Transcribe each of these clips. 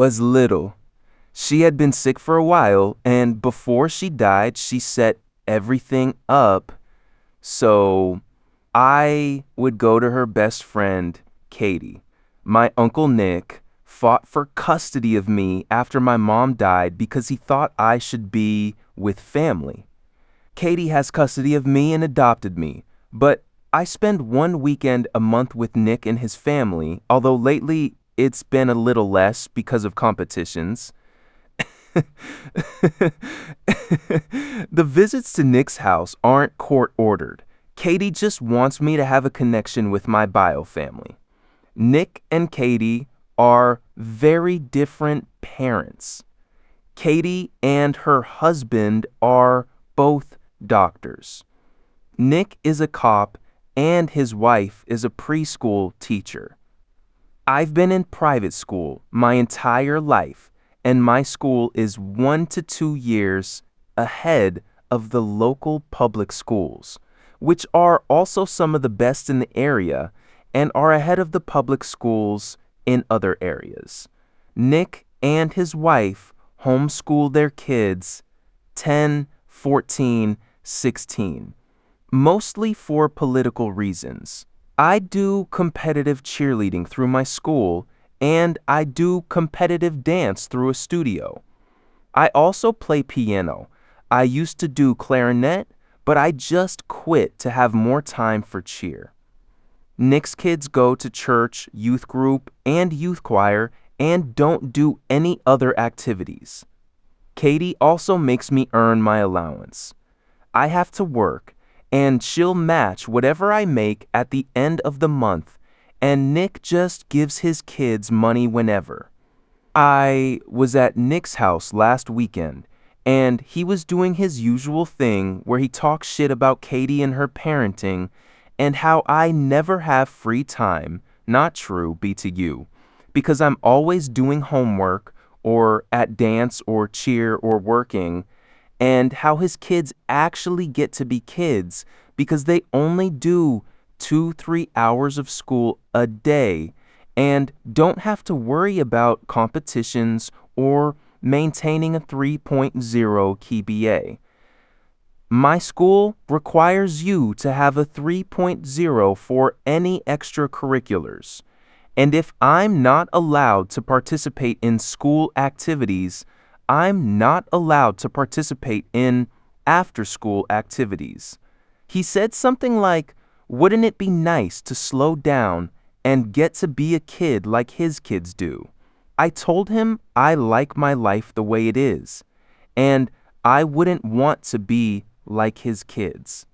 was little. She had been sick for a while, and before she died, she set everything up so I would go to her best friend, Katie. My uncle Nick fought for custody of me after my mom died because he thought I should be with family. Katie has custody of me and adopted me, but I spend one weekend a month with Nick and his family, although lately it's been a little less because of competitions. The visits to Nick's house aren't court-ordered. Katie just wants me to have a connection with my bio family. Nick and Katie are very different parents. Katie and her husband are both doctors. Nick is a cop and his wife is a preschool teacher. I've been in private school my entire life, and my school is 1 to 2 years ahead of the local public schools, which are also some of the best in the area and are ahead of the public schools in other areas. Nick and his wife homeschool their kids 10, 14, 16, mostly for political reasons. I do competitive cheerleading through my school, and I do competitive dance through a studio. I also play piano. I used to do clarinet, but I just quit to have more time for cheer. Nick's kids go to church, youth group, and youth choir and don't do any other activities. Katie also makes me earn my allowance. I have to work, and she'll match whatever I make at the end of the month, and Nick just gives his kids money whenever. I was at Nick's house last weekend, and he was doing his usual thing where he talks shit about Katie and her parenting and how I never have free time. Not true, BTU, because I'm always doing homework or at dance or cheer or working, and how his kids actually get to be kids because they only do 2-3 hours of school a day and don't have to worry about competitions or maintaining a 3.0 KBA. My school requires you to have a 3.0 for any extracurriculars. And if I'm not allowed to participate in school activities, I'm not allowed to participate in after-school activities. He said something like, "Wouldn't it be nice to slow down and get to be a kid like his kids do?" I told him I like my life the way it is, and I wouldn't want to be like his kids.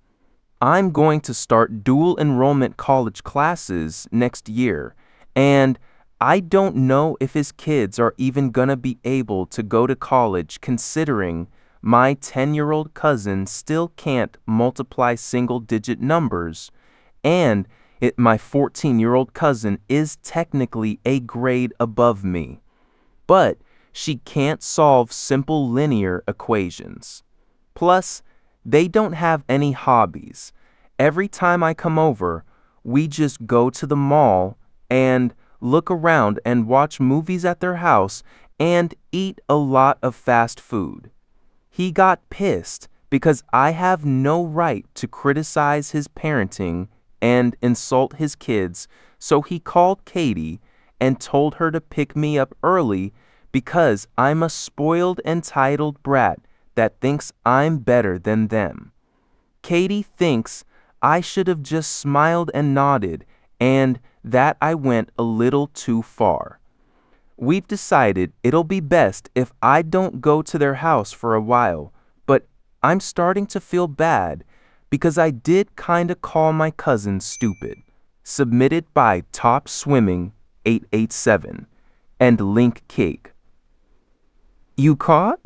I'm going to start dual enrollment college classes next year, and I don't know if his kids are even gonna be able to go to college considering my 10-year-old cousin still can't multiply single-digit numbers, and my 14-year-old cousin is technically a grade above me, but she can't solve simple linear equations. Plus, they don't have any hobbies. Every time I come over, we just go to the mall and look around and watch movies at their house and eat a lot of fast food. He got pissed because I have no right to criticize his parenting and insult his kids, so he called Katie and told her to pick me up early because I'm a spoiled, entitled brat that thinks I'm better than them. Katie thinks I should have just smiled and nodded, and that I went a little too far. We've decided it'll be best if I don't go to their house for a while, but I'm starting to feel bad because I did kinda call my cousin stupid. Submitted by Top Swimming 887 and Link Cake. You caught?